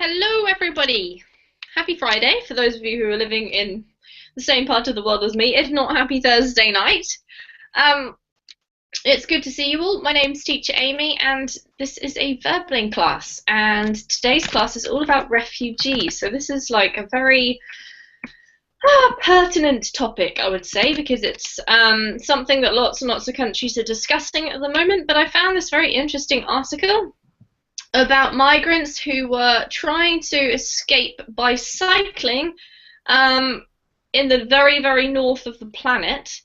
Hello, everybody. Happy Friday for those of you who are living in the same part of the world as me. If not, happy Thursday night. Um, it's good to see you all. My name's Teacher Amy, and this is a verbling class. And today's class is all about refugees. So this is like a very pertinent topic, I would say, because it's something that lots and lots of countries are discussing at the moment. But I found this very interesting article about migrants who were trying to escape by cycling in the very, very north of the planet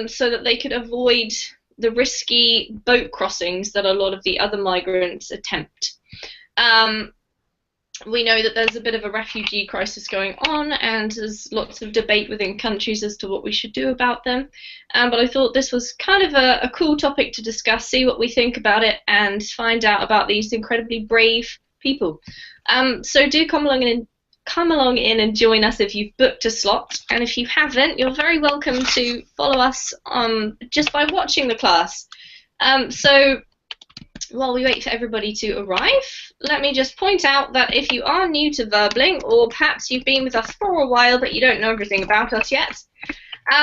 so that they could avoid the risky boat crossings that a lot of the other migrants attempt. We know that there's a bit of a refugee crisis going on, and there's lots of debate within countries as to what we should do about them. But I thought this was kind of a cool topic to discuss, see what we think about it, and find out about these incredibly brave people. So do come along in and join us if you've booked a slot, and if you haven't, you're very welcome to follow us just by watching the class. So while we wait for everybody to arrive, let me just point out that if you are new to verbling, or perhaps you've been with us for a while but you don't know everything about us yet,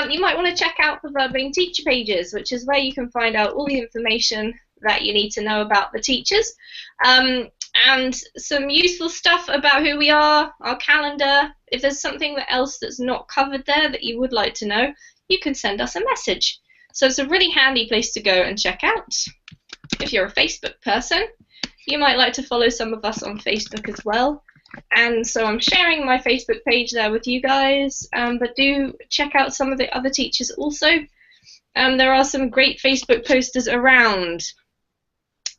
you might want to check out the verbling teacher pages, which is where you can find out all the information that you need to know about the teachers, and some useful stuff about who we are, our calendar. If there's something else that's not covered there that you would like to know, you can send us a message. So it's a really handy place to go and check out. If you're a Facebook person, you might like to follow some of us on Facebook as well. And so I'm sharing my Facebook page there with you guys, but do check out some of the other teachers also. There are some great Facebook posters around.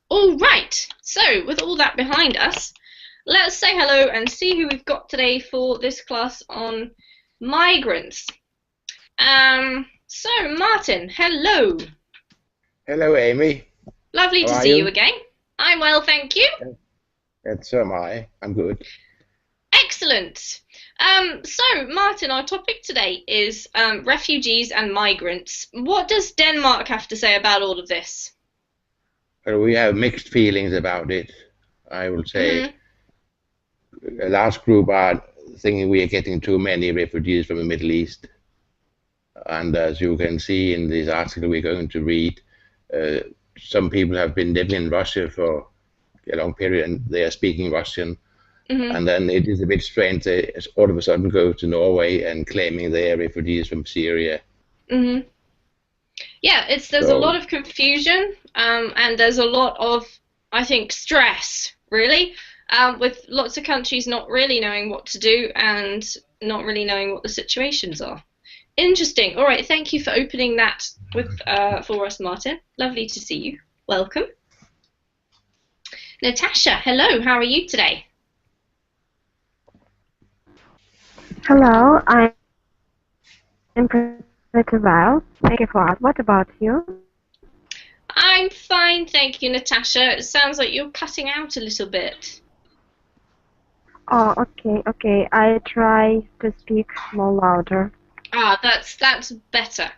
All right, so with all that behind us, let's say hello and see who we've got today for this class on migrants. So Martin, hello. Hello, Amy. Lovely to see you again. I'm well, thank you. Yes, so am I. I'm good. Excellent. So, Martin, our topic today is refugees and migrants. What does Denmark have to say about all of this? Well, we have mixed feelings about it. I will say a large group are thinking we are getting too many refugees from the Middle East. And as you can see in this article we're going to read, some people have been living in Russia for a long period and they are speaking Russian. And then it is a bit strange they all of a sudden go to Norway and claiming they are refugees from Syria. Yeah, there's a lot of confusion and there's a lot of, I think, stress, really, with lots of countries not really knowing what to do and not really knowing what the situations are. Interesting. All right, thank you for opening that for us, Martin. Lovely to see you. Welcome. Natasha, hello. How are you today? Hello, I'm pretty well. Thank you for asking. What about you? I'm fine, thank you, Natasha. It sounds like you're cutting out a little bit. Oh, okay. I try to speak more louder. Ah, that's better.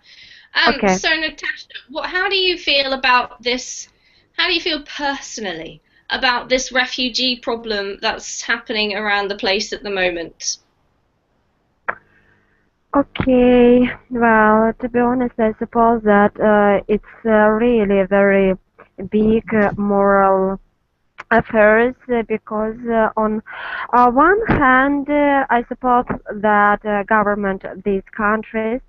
Okay. So Natasha, how do you feel about this? How do you feel personally about this refugee problem that's happening around the place at the moment? Okay, well, to be honest, I suppose that it's really a very big moral affairs because on one hand, I suppose that government of these countries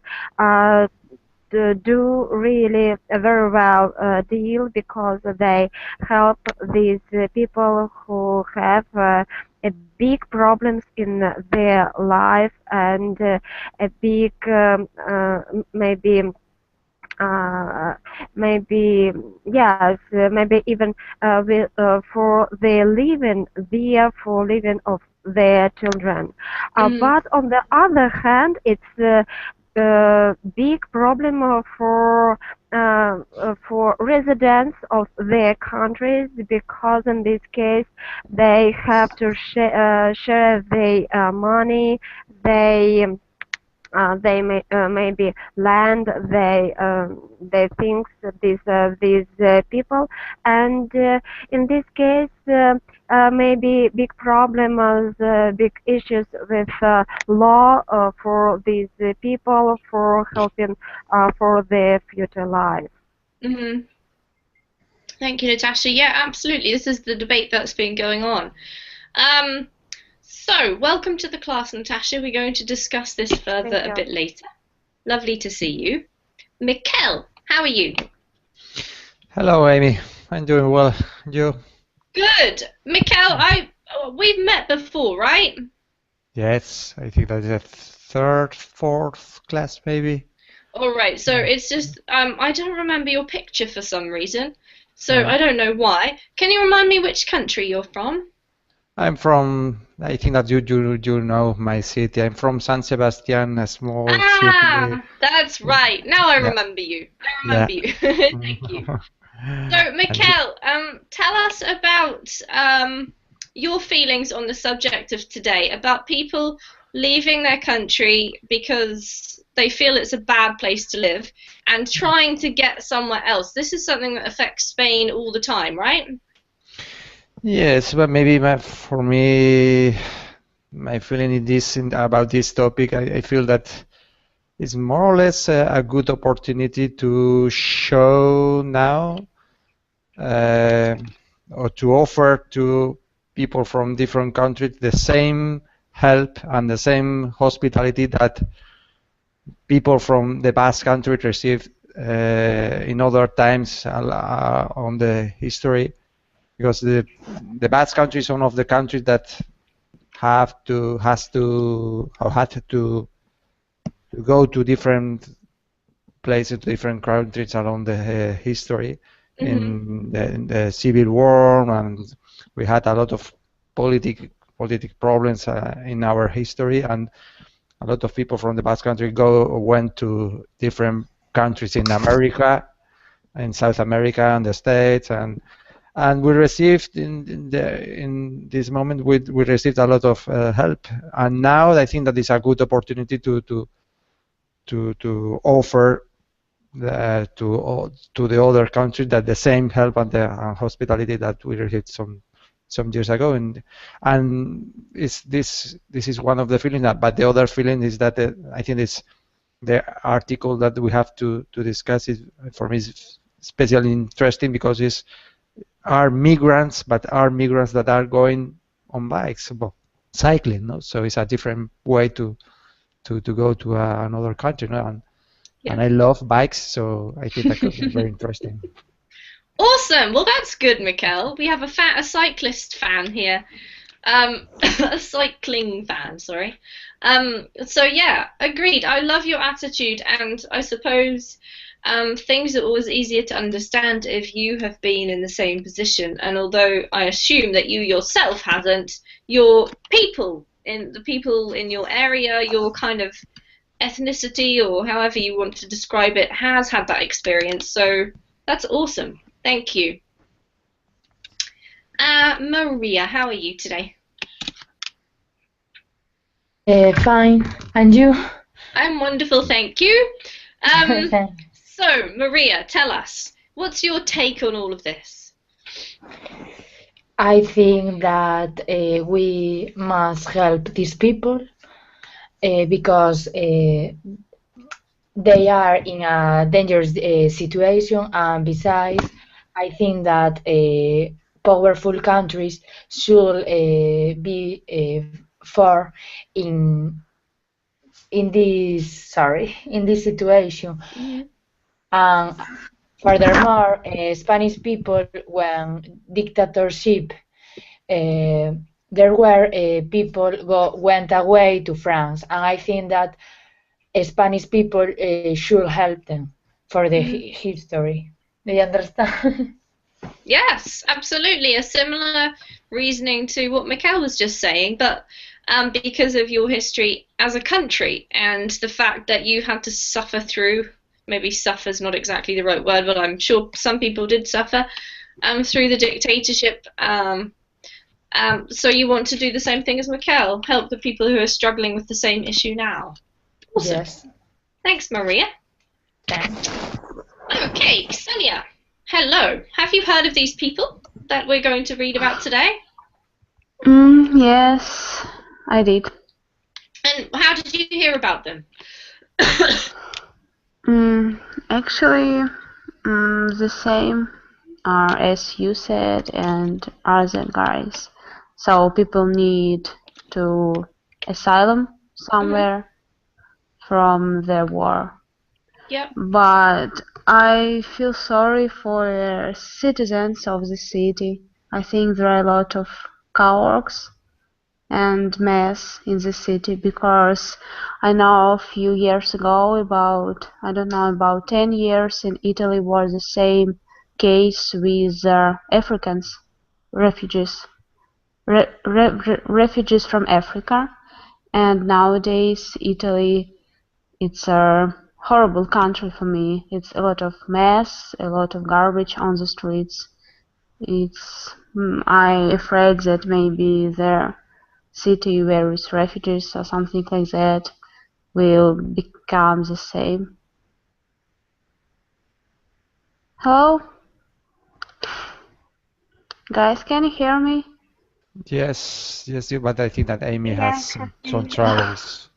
do really a very well deal because they help these people who have big problems in their life and a big maybe even for their living there, for living of their children. But on the other hand, it's a big problem for residents of their countries because in this case they have to share their money. They they maybe land they think these people, and in this case maybe big problems, big issues with law for these people for helping for their future life. Hmm. Thank you, Natasha. Yeah, absolutely. This is the debate that's been going on. So, welcome to the class, Natasha. We're going to discuss this further a bit later. Lovely to see you. Mikkel, how are you? Hello, Amy. I'm doing well. You? Good. Mikkel, we've met before, right? Yes, I think that's the third, fourth class, maybe. All right. So it's just I don't remember your picture for some reason, so I don't know why. Can you remind me which country you're from? I'm from. I think that you know my city. I'm from San Sebastian, a small city. That's right. Now I remember you. I remember you. Thank you. So, Mikkel, tell us about your feelings on the subject of today, about people leaving their country because they feel it's a bad place to live and trying to get somewhere else. This is something that affects Spain all the time, right? Yes, but maybe for me, my feeling about this topic, I feel that it's more or less a good opportunity to show now or to offer to people from different countries the same help and the same hospitality that people from the Basque country received in other times on the history, because the Basque country is one of the countries that had to go to different places, different countries along the history. In the Civil War, and we had a lot of politic problems in our history, and a lot of people from the Basque country went to different countries in America, in South America, and the States, and we received in this moment we received a lot of help, and now I think that is a good opportunity to offer to the other countries that the same help and the hospitality that we received some years ago, and this is one of the feelings. But the other feeling is that I think it's the article that we have to discuss is for me is especially interesting because are migrants, but are migrants that are going on bikes, cycling, no? So it's a different way to go to another country, no? And I love bikes, so I think that could be very interesting. Awesome. Well, that's good, Mikkel. We have a cyclist fan here. A cycling fan, sorry. So yeah, agreed. I love your attitude, and I suppose things are always easier to understand if you have been in the same position. And although I assume that you yourself hasn't, your people in your area, your kind of ethnicity or however you want to describe it, has had that experience. So that's awesome. Thank you. Maria, how are you today? Fine. And you? I'm wonderful, thank you. So, Maria, tell us, what's your take on all of this? I think that we must help these people because they are in a dangerous situation, and besides, I think that powerful countries should be for in this situation. Mm-hmm. And furthermore, Spanish people, when dictatorship, there were people went away to France, and I think that Spanish people should help them for the history. Do you understand? Yes, absolutely. A similar reasoning to what Mikkel was just saying, but because of your history as a country and the fact that you had to suffer through, maybe suffer is not exactly the right word, but I'm sure some people did suffer through the dictatorship. So you want to do the same thing as Mikkel, help the people who are struggling with the same issue now. Awesome. Yes. Thanks, Maria. Thanks. Okay, Ksenia. Hello. Have you heard of these people that we're going to read about today? Yes, I did. And how did you hear about them? Actually, the same as you said and other guys. So people need to asylum somewhere from the war. Yep. But I feel sorry for the citizens of the city. I think there are a lot of cowards and mess in the city because I know a few years ago, about 10 years in Italy was the same case with Africans, refugees, refugees from Africa, and nowadays Italy, it's a horrible country for me. It's a lot of mess, a lot of garbage on the streets. I'm afraid that maybe the city where it's refugees or something like that will become the same. Hello? Guys, can you hear me? Yes, but I think that Amy has some troubles.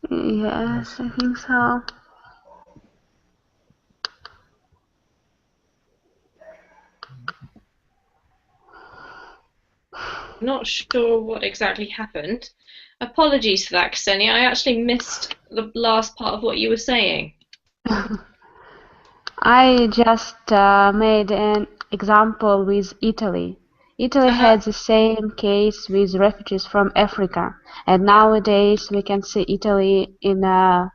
Yes, I think so. Not sure what exactly happened. Apologies for that, Ksenia. I actually missed the last part of what you were saying. I just made an example with Italy. Italy had the same case with refugees from Africa, and nowadays we can see Italy in a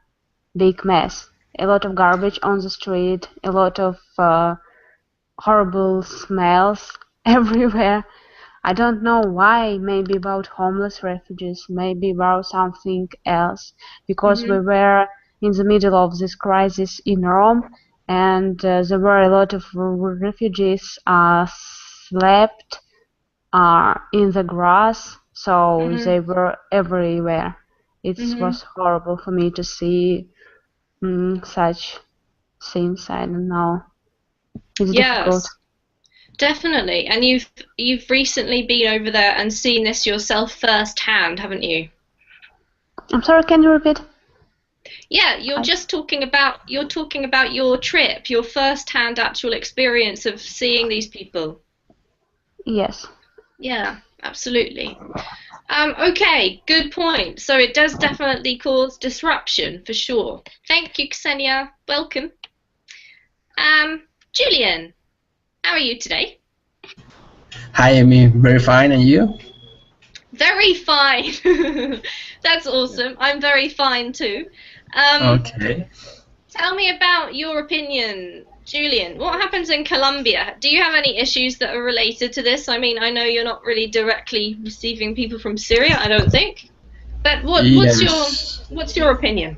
big mess. A lot of garbage on the street, a lot of horrible smells everywhere. I don't know why, maybe about homeless refugees, maybe about something else, because we were in the middle of this crisis in Rome, and there were a lot of refugees slept in the grass, so they were everywhere. It was horrible for me to see such scenes. I don't know. It's difficult. Definitely. And you've recently been over there and seen this yourself firsthand, haven't you? I'm sorry, can you repeat? Yeah, you're talking about your trip, your first-hand actual experience of seeing these people. Yes. Yeah, absolutely. Okay, good point. So it does definitely cause disruption for sure. Thank you, Ksenia. Welcome. Julian, how are you today? Hi, Amy. Very fine, and you? Very fine. That's awesome. I'm very fine too. Okay. Tell me about your opinion, Julian. What happens in Colombia? Do you have any issues that are related to this? I mean, I know you're not really directly receiving people from Syria, I don't think. But what's your opinion?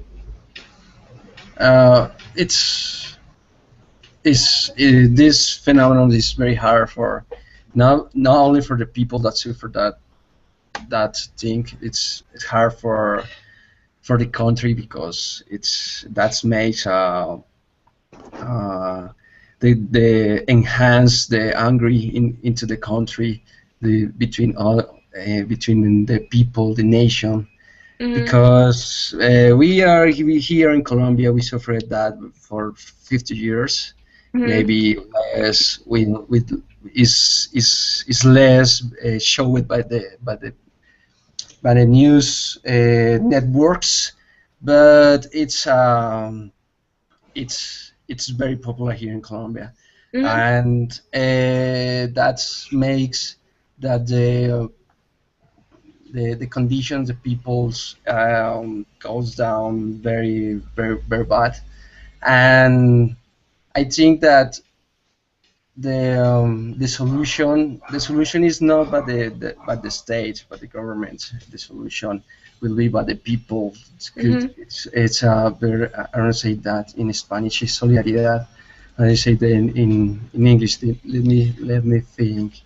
This phenomenon is very hard for not only for the people that suffer that thing. It's hard for the country because that makes they enhance the anger into the country, between the people, the nation. Because we here in Colombia, we suffered that for 50 years, maybe less. Is less showed by the news networks, but it's very popular here in Colombia, and that makes that the conditions, the people's goes down very, very, very bad, and I think that the solution is not by the state, but the government. The solution will be by the people. It's good. It's very, I don't say that in Spanish is solidaridad. I say that in English. Let me think.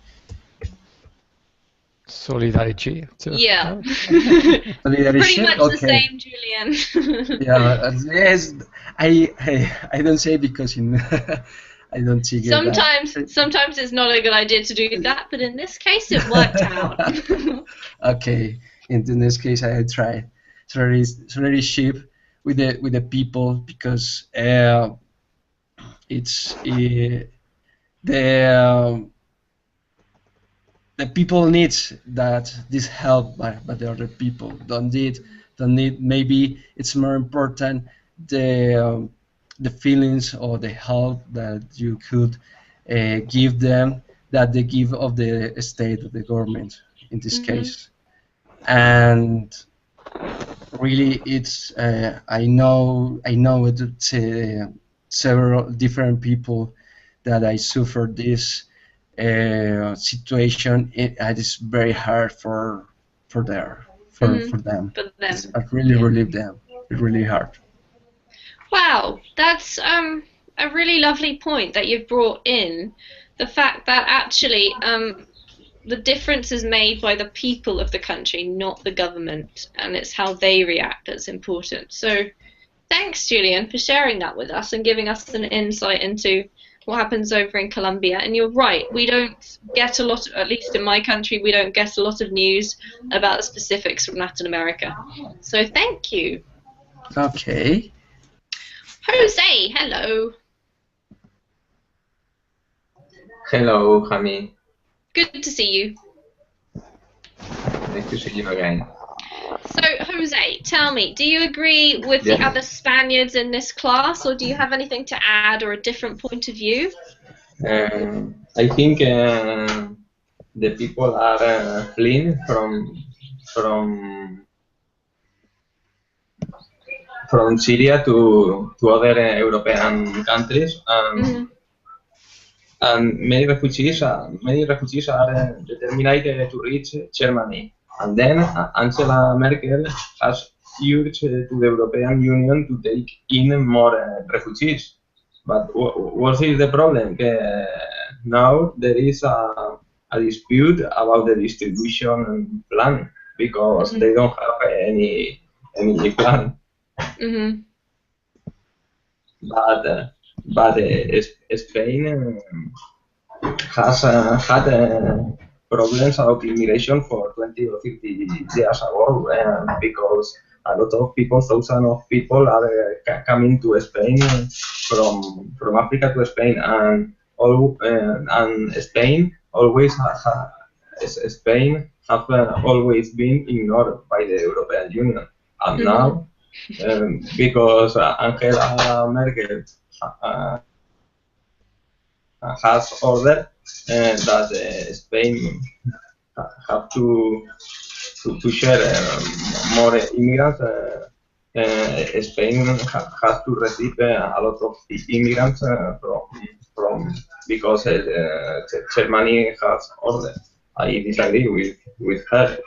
Solidarity. Too. Yeah. No? Pretty much the Okay. same, Julian. Yeah, yes. I don't say because I don't think Sometimes it's not a good idea to do that, but in this case it worked out. Okay. In this case, I try. It's very cheap with the people because it's the the people need that this help by the other people don't need maybe it's more important the feelings or the help that you could give them that they give of the state of the government in this case. And really it's I know it's several different people that I suffered this situation. It is very hard for them. For them. It's really relieve them. It's really hard. Wow, that's a really lovely point that you've brought in. The fact that actually the difference is made by the people of the country, not the government, and it's how they react that's important. So thanks, Julian, for sharing that with us and giving us an insight into what happens over in Colombia. And you're right, we don't get a lot, at least in my country, we don't get a lot of news about the specifics from Latin America. So thank you. Okay. Jose, hello. Hello, Hami. Good to see you. Nice to see you again. So, Jose, tell me, do you agree with the other Spaniards in this class, or do you have anything to add or a different point of view? I think the people are fleeing from Syria to other European countries, and many refugees are determined to reach Germany. And then Angela Merkel has urged to the European Union to take in more refugees. But what is the problem? Now there is a dispute about the distribution plan because they don't have any plan. But Spain has had problems about immigration for 20 or 50 years ago, because a lot of people, thousands of people, are coming to Spain from Africa to Spain, and Spain always Spain have always been ignored by the European Union, and now because Angela Merkel has ordered that Spain have to share more immigrants. Spain has to receive a lot of immigrants from because Germany has ordered. I disagree with her,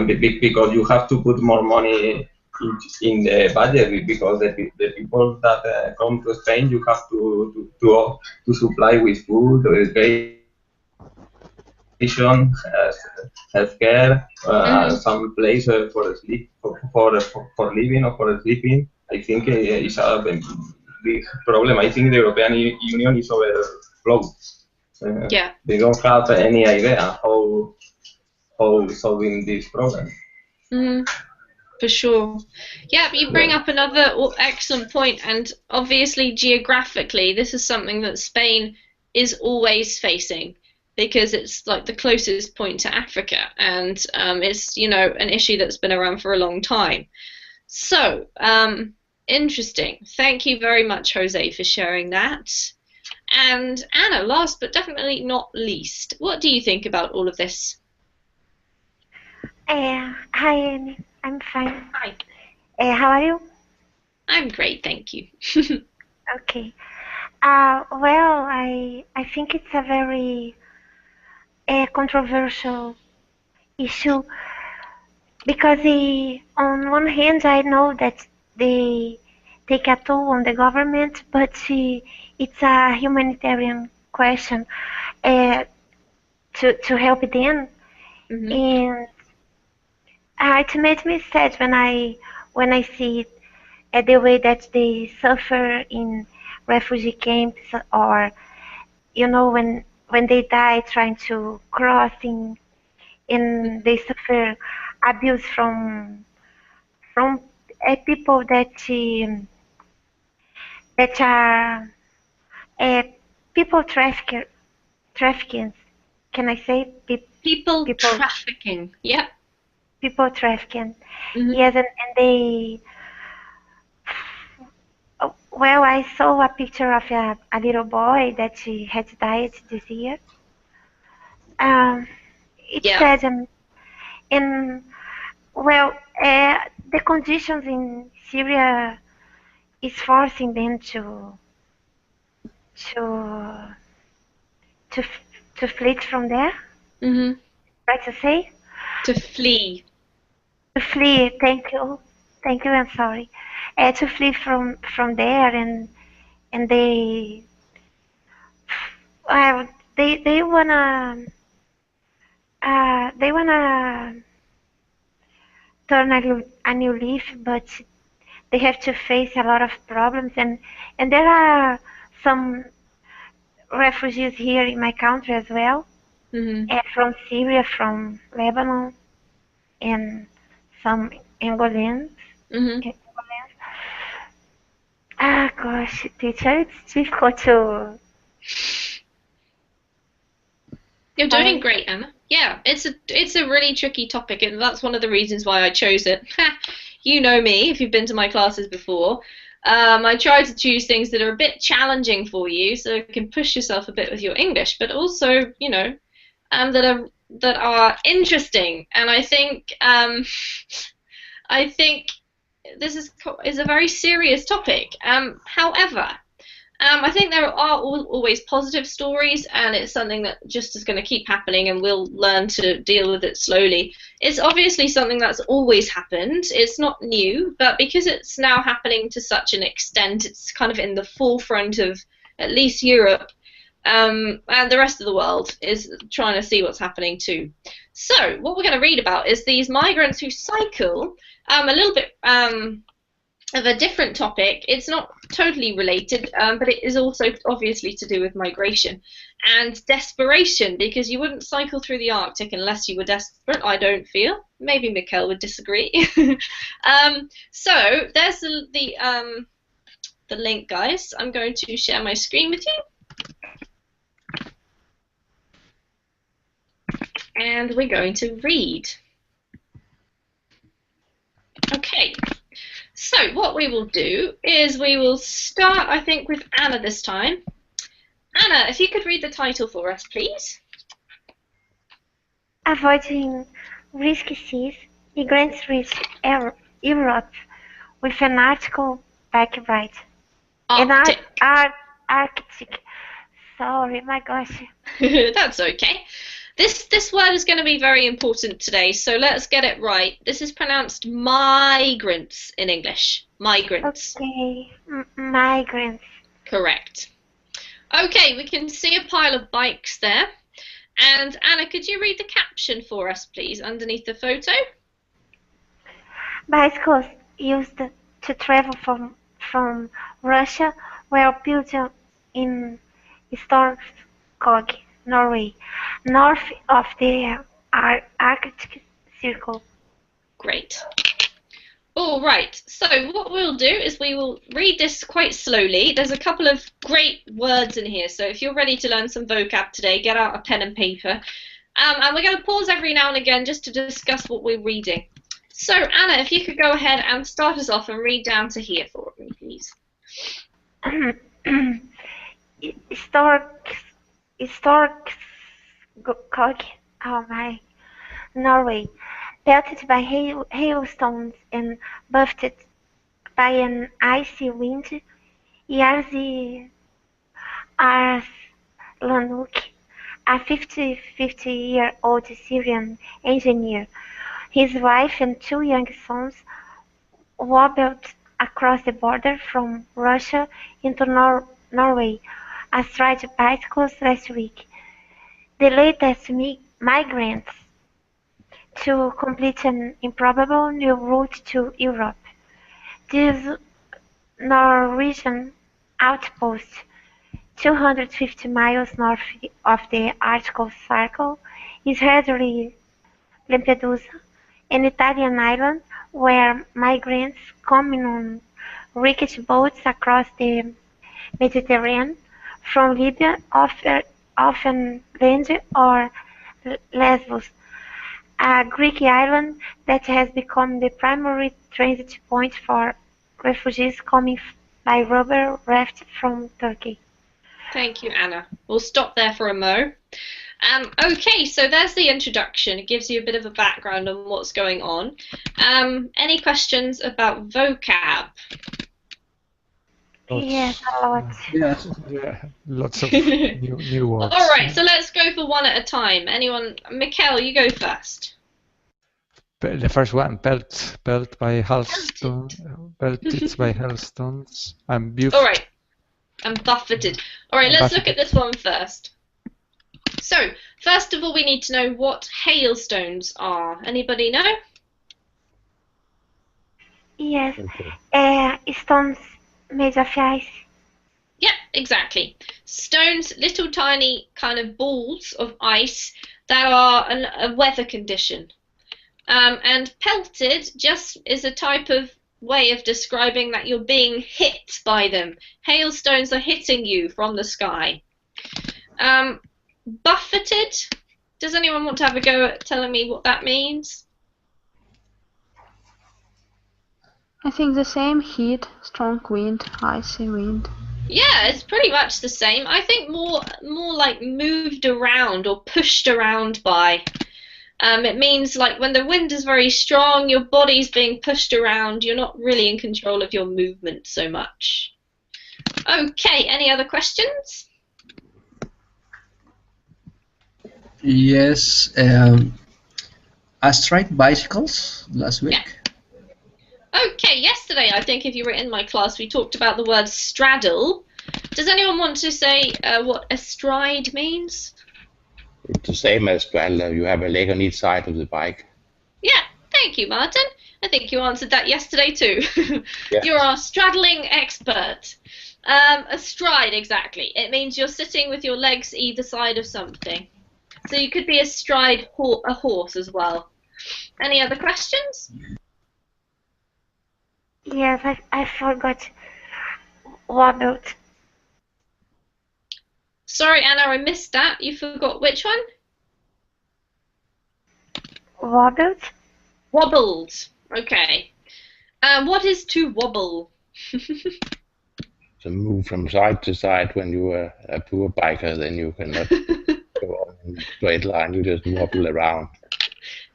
because you have to put more money in the budget, because the people that come to Spain, you have to supply with food, education, healthcare, some place for sleep, for living or for sleeping. I think it's a big problem. I think the European Union is overflowed. They don't have any idea how solving this problem. For sure. Yeah, but you bring up another excellent point, and obviously geographically this is something that Spain is always facing, because it's like the closest point to Africa, and it's, you know, an issue that's been around for a long time. So interesting. Thank you very much, Jose, for sharing that. And Anna, last but definitely not least, what do you think about all of this? Hi, Annie. I'm fine. Hi. How are you? I'm great, thank you. Okay. Well, I think it's a very controversial issue, because on one hand I know that they take a toll on the government, but it's a humanitarian question to help them. and it made me sad when I see the way that they suffer in refugee camps, or when they die trying to crossing, and they suffer abuse from people that are uh, people trafficking. Can I say People people trafficking. Yep. people trafficking? Yes, and they. Well, I saw a picture of a little boy that she had died this year. Um, it's Yeah. sad, and well, the conditions in Syria is forcing them to to to flee from there. Right to say? To flee. To flee. Thank you. I'm sorry. To flee from there, and uh, they wanna turn a new leaf, but they have to face a lot of problems, and there are some refugees here in my country as well, from Syria, from Lebanon, and some Angolans. Ah, gosh, teacher, it's difficult to. You're doing great, Anna. Yeah, it's a really tricky topic, and that's one of the reasons why I chose it. You know me, if you've been to my classes before. I try to choose things that are a bit challenging for you, so you can push yourself a bit with your English, but also, that are interesting. And I think this is a very serious topic. However, I think there are always positive stories, and it's something that just is going to keep happening, and we'll learn to deal with it slowly. It's obviously something that's always happened. It's not new, but because it's now happening to such an extent, it's kind of in the forefront of at least Europe, and the rest of the world is trying to see what's happening too. So what we're going to read about is these migrants who cycle, a little bit of a different topic. It's not totally related, but it is also obviously to do with migration and desperation, because you wouldn't cycle through the Arctic unless you were desperate, I don't feel. Maybe Mikkel would disagree. So there's the link, guys. I'm going to share my screen with you. And we're going to read. Okay. So what we will do is we will start, I think, with Anna this time. Anna, if you could read the title for us, please. Avoiding risky seas, migrants reach Europe with an article back right. Arctic. Arctic. Sorry, my gosh. That's okay. This word is going to be very important today, so let's get it right. This is pronounced migrants in English. Migrants. Okay, migrants. Correct. Okay, we can see a pile of bikes there. And Anna, could you read the caption for us, please, underneath the photo? Bicycles used to travel from Russia were built in Storskog, Norway, north of the Arctic Circle. Great. All right, so what we'll do is we will read this quite slowly. There's a couple of great words in here, so if you're ready to learn some vocab today, get out a pen and paper. And we're going to pause every now and again just to discuss what we're reading. So, Anna, if you could go ahead and start us off and read down to here for me, please. Storskog, Norway, pelted by hailstones and buffeted by an icy wind. Yarzi Arslanuk, a 50-year-old Syrian engineer, his wife and two young sons wobbled across the border from Russia into Norway astride bicycles last week. The latest migrants to complete an improbable new route to Europe. This Norwegian outpost, 250 miles north of the Arctic Circle, is hardly Lampedusa, an Italian island where migrants coming on rickety boats across the Mediterranean from Libya often land or Lesbos, a Greek island that has become the primary transit point for refugees coming by rubber raft from Turkey. Thank you, Anna. We'll stop there for a mo. Okay, so there's the introduction. It gives you a bit of a background on what's going on. Any questions about vocab? Yes, a lot. Yes. Yeah, lots of new words. All right, so let's go for one at a time. Anyone? Mikkel, you go first. The first one, pelt by hailstone, pelted by hailstones. I'm All right, I'm buffeted. All right, let's look at this one first. So, first of all, we need to know what hailstones are. Anybody know? Yes, stones made of ice. Yeah, exactly. Stones, little tiny kind of balls of ice that are a weather condition. And pelted just is a type of way of describing that you're being hit by them. Hailstones are hitting you from the sky. Buffeted. Does anyone want to have a go at telling me what that means? I think the same: heat, strong wind, icy wind. Yeah, it's pretty much the same. I think more like moved around or pushed around by. It means like when the wind is very strong, your body's being pushed around. You're not really in control of your movement so much. Okay, any other questions? Yes. I tried bicycles last week. Yeah. Okay, yesterday I think if you were in my class we talked about the word straddle. Does anyone want to say what astride means? It's the same as straddle. You have a leg on each side of the bike. Yeah, thank you, Martin. I think you answered that yesterday too. Yeah. You're our straddling expert. Astride, exactly. It means you're sitting with your legs either side of something. So you could be astride a horse as well. Any other questions? Yes, I forgot wobbled. Sorry, Anna, I missed that. You forgot which one? Wobbled? Wobbled. Okay. What is to wobble? To move from side to side when you are a poor biker, then you cannot go on in a straight line. You just wobble around.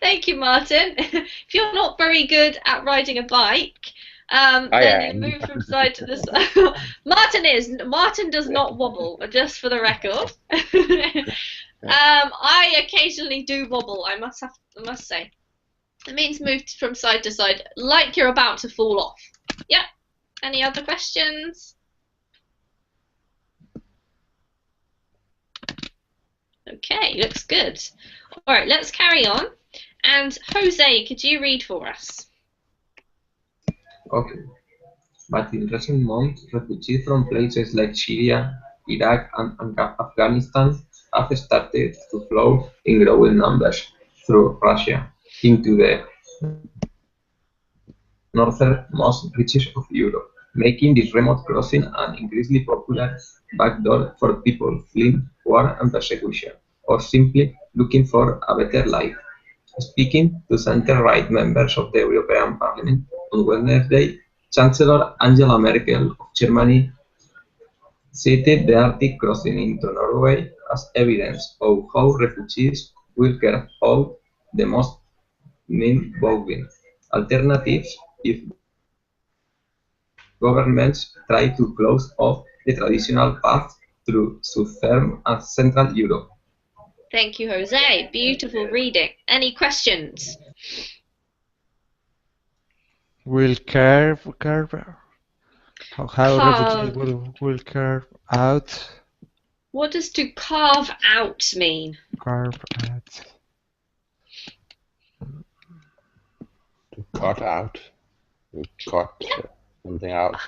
Thank you, Martin. If you're not very good at riding a bike, then you move from side to the side. Martin does not wobble, just for the record. I occasionally do wobble, I must say. It means move from side to side, like you're about to fall off. Yeah. Any other questions? Okay, looks good. All right, let's carry on. And Jose, could you read for us? Okay. But in recent months, refugees from places like Syria, Iraq, and Afghanistan have started to flow in growing numbers through Russia into the northernmost reaches of Europe, making this remote crossing an increasingly popular backdoor for people fleeing war and persecution, or simply looking for a better life. Speaking to center-right members of the European Parliament on Wednesday, Chancellor Angela Merkel of Germany cited the Arctic crossing into Norway as evidence of how refugees will carve out the most mind-boggling alternatives if governments try to close off the traditional path through southern and central Europe. Thank you, Jose. Beautiful reading. Any questions? Will curve how refugees will carve out. What does to carve out mean? Carve out. cut out. You cut something out.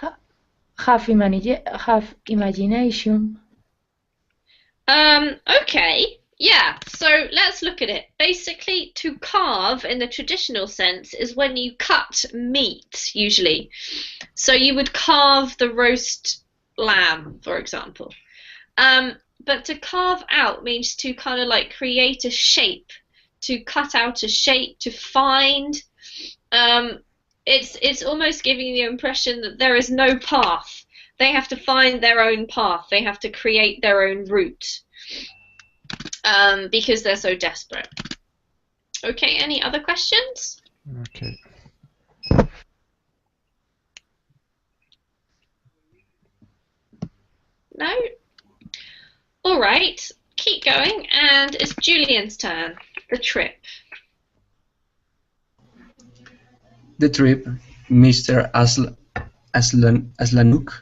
Have imagination. Okay. Yeah, so let's look at it. Basically, to carve in the traditional sense is when you cut meat, usually. So you would carve the roast lamb, for example. But to carve out means to kind of like create a shape, to cut out a shape, to find. It's almost giving you the impression that there is no path. They have to find their own path. They have to create their own route. Because they're so desperate. Okay, any other questions? Okay. No? All right, keep going, and it's Julian's turn. The trip. The trip, Mr. Aslanuk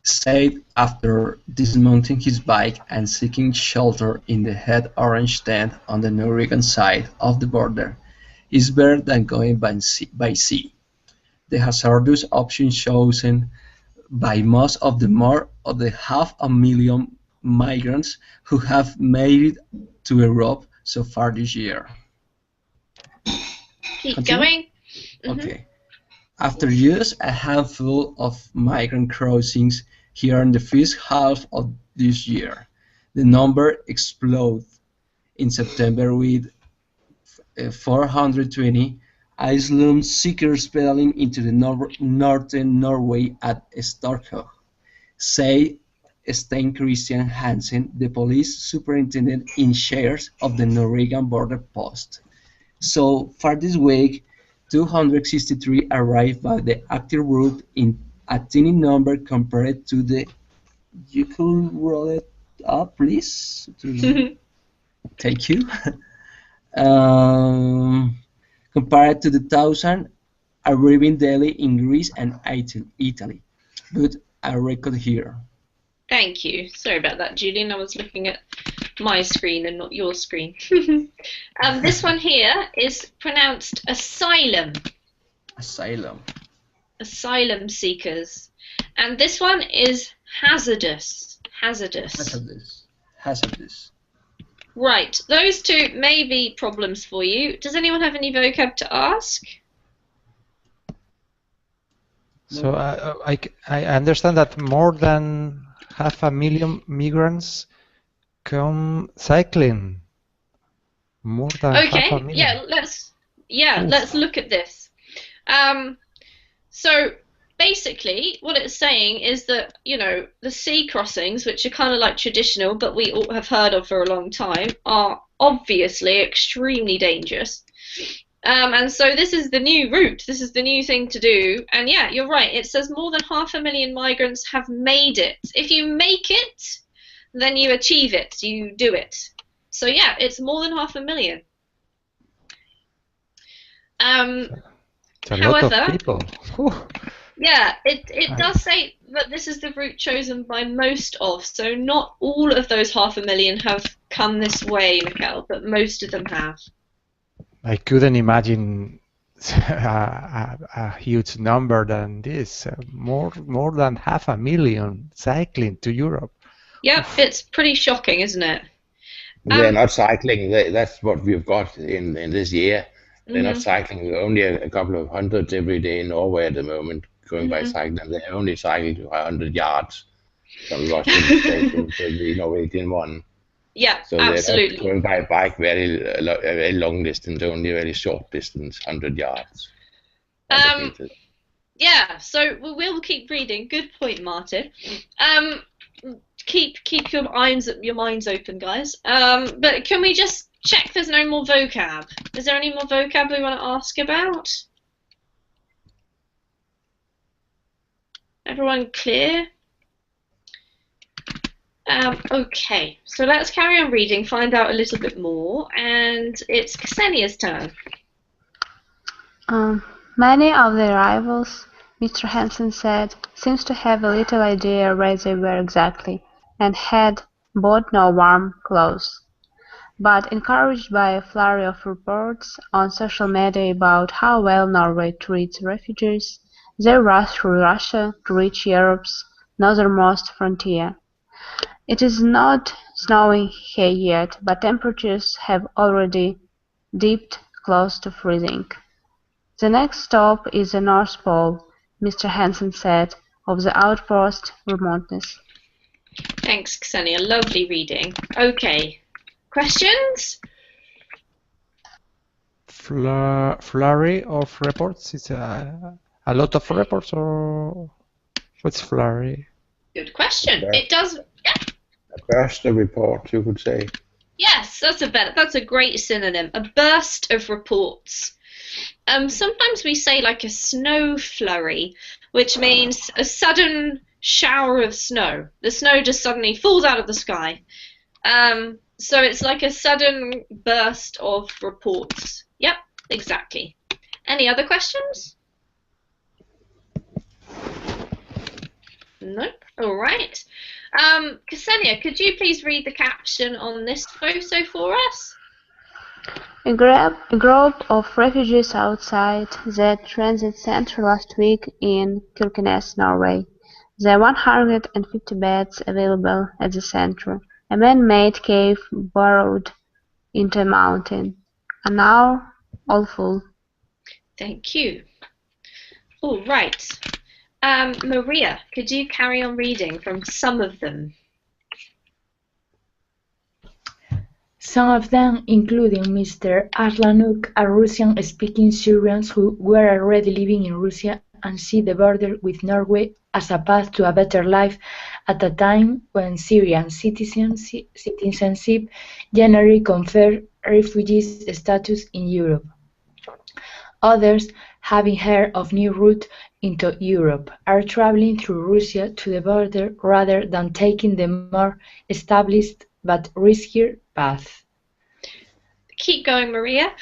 said after dismounting his bike and seeking shelter in the head orange tent on the Norwegian side of the border, is better than going by sea. The hazardous option chosen by most of the more of the 500,000 migrants who have made it to Europe so far this year. Keep going. Okay. After just a handful of migrant crossings here in the first half of this year, the number exploded in September with 420 asylum seekers pedaling into the northern Norway at Storkog, say Stein Christian Hansen, the police superintendent in charge of the Norwegian border post. So far this week, 263 arrived by the active route in a tiny number compared to the. You could roll it up, please. Thank you. Compared to the 1,000 arriving daily in Greece and Italy. But a record here. Thank you. Sorry about that, Julian. I was looking at my screen and not your screen. This one here is pronounced asylum. Asylum. Asylum seekers. And this one is hazardous. Hazardous. Right. Those two may be problems for you. Does anyone have any vocab to ask? So I understand that more than 500,000 migrants come cycling. More than 500,000. Let's look at this. So basically what it's saying is that, you know, the sea crossings, which are kind of like traditional but we all have heard of for a long time, are obviously extremely dangerous. And so this is the new route, this is the new thing to do. And yeah, you're right, it says more than 500,000 migrants have made it. If you make it, then you achieve it, you do it. So yeah, it's more than 500,000. It's a lot of people. Yeah, it does say that this is the route chosen by most of, so not all of those 500,000 have come this way, Mikkel, but most of them have. I couldn't imagine a huge number than this. More than 500,000 cycling to Europe. Yep, it's pretty shocking, isn't it? They're not cycling. That's what we've got in this year. They're not cycling. Only a couple of hundreds every day in Norway at the moment going by cycling. They only cycle to 100 yards from Roskilde Station to the Norwegian one. Yeah, so absolutely. They're not going by bike very long distance, only very short distance, 100 yards. Yeah, so we'll keep reading. Good point, Martin. Keep your minds open, guys. But can we just check there's no more vocab? Is there any more vocab we want to ask about? Everyone clear? Okay, so let's carry on reading, find out a little bit more, and it's Ksenia's turn. Many of the arrivals, Mr. Hansen said, seems to have a little idea where they were exactly, and had bought no warm clothes. But encouraged by a flurry of reports on social media about how well Norway treats refugees, they rush through Russia to reach Europe's northernmost frontier. It is not snowing here yet, but temperatures have already dipped close to freezing. The next stop is the North Pole, Mr. Hansen said, of the outpost remoteness. Thanks, Ksenia. Lovely reading. Okay. Questions? Flurry of reports? It's a lot of reports, or what's flurry? Good question. It does. Yeah. A burst of reports, you could say. Yes, that's a great synonym. A burst of reports. Sometimes we say like a snow flurry, which means a sudden shower of snow. The snow just suddenly falls out of the sky. So it's like a sudden burst of reports. Yep, exactly. Any other questions? Nope. All right. Ksenia, could you please read the caption on this photo for us? A group of refugees outside the transit center last week in Kirkenes, Norway. There are 150 beds available at the center. A man-made cave burrowed into a mountain, and now all full. Thank you. All right. Maria, could you carry on reading from some of them? Some of them, including Mr. Arlanuk, are Russian-speaking Syrians who were already living in Russia and see the border with Norway as a path to a better life at a time when Syrian citizenship generally conferred refugees status in Europe. Others, having heard of new route into Europe, are traveling through Russia to the border rather than taking the more established but riskier path. Keep going, Maria.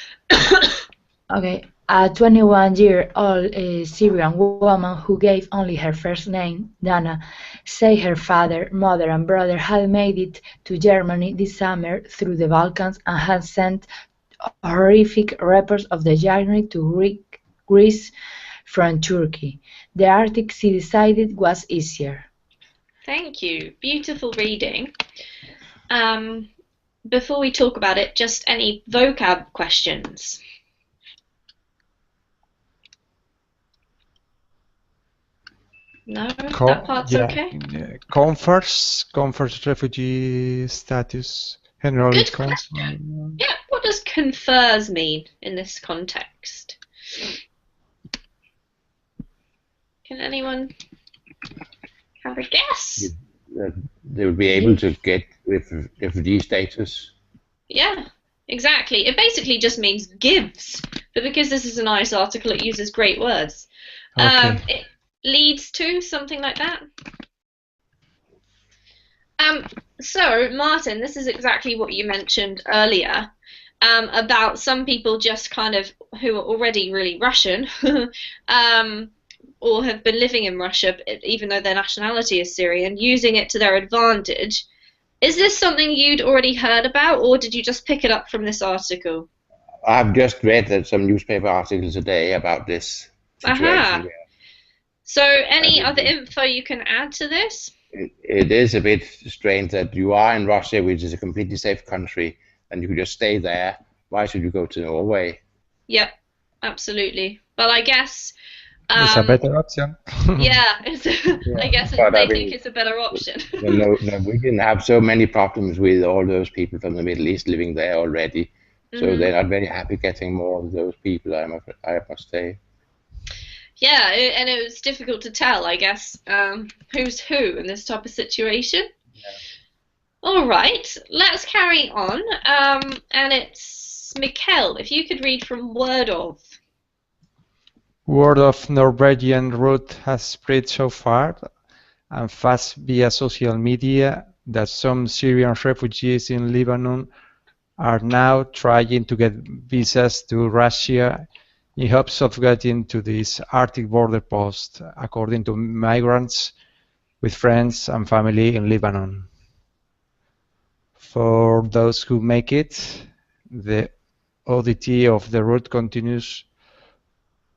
Okay. A 21-year-old Syrian woman who gave only her first name, Dana, said her father, mother and brother had made it to Germany this summer through the Balkans and had sent horrific reports of the journey to Greece from Turkey. The Arctic she decided was easier. Thank you. Beautiful reading. Before we talk about it, just any vocab questions? No, that part's okay. Confers refugee status. Good question. Yeah, what does confers mean in this context? Can anyone have a guess? They would be able to get refugee status. Yeah, exactly. It basically just means gives, but because this is a nice article, it uses great words. Okay. It leads to something like that. So, Martin, this is exactly what you mentioned earlier about some people just kind of who are already really Russian or have been living in Russia, even though their nationality is Syrian, using it to their advantage. Is this something you'd already heard about, or did you just pick it up from this article? I've just read some newspaper articles today about this situation. Aha. So any other info you can add to this? It is a bit strange that you are in Russia, which is a completely safe country, and you could just stay there. Why should you go to Norway? Yep, absolutely. Well, I guess... it's a better option. Yeah, I guess they think it's a better option. No, we didn't have so many problems with all those people from the Middle East living there already. So they're not very happy getting more of those people, I must say. Yeah, and it was difficult to tell, I guess, who's who in this type of situation. Yeah. All right, let's carry on. And it's Mikkel, if you could read from Word of. Word of Norwegian route has spread so far and fast via social media that some Syrian refugees in Lebanon are now trying to get visas to Russia in hopes of getting to this Arctic border post, according to migrants with friends and family in Lebanon. For those who make it, the oddity of the route continues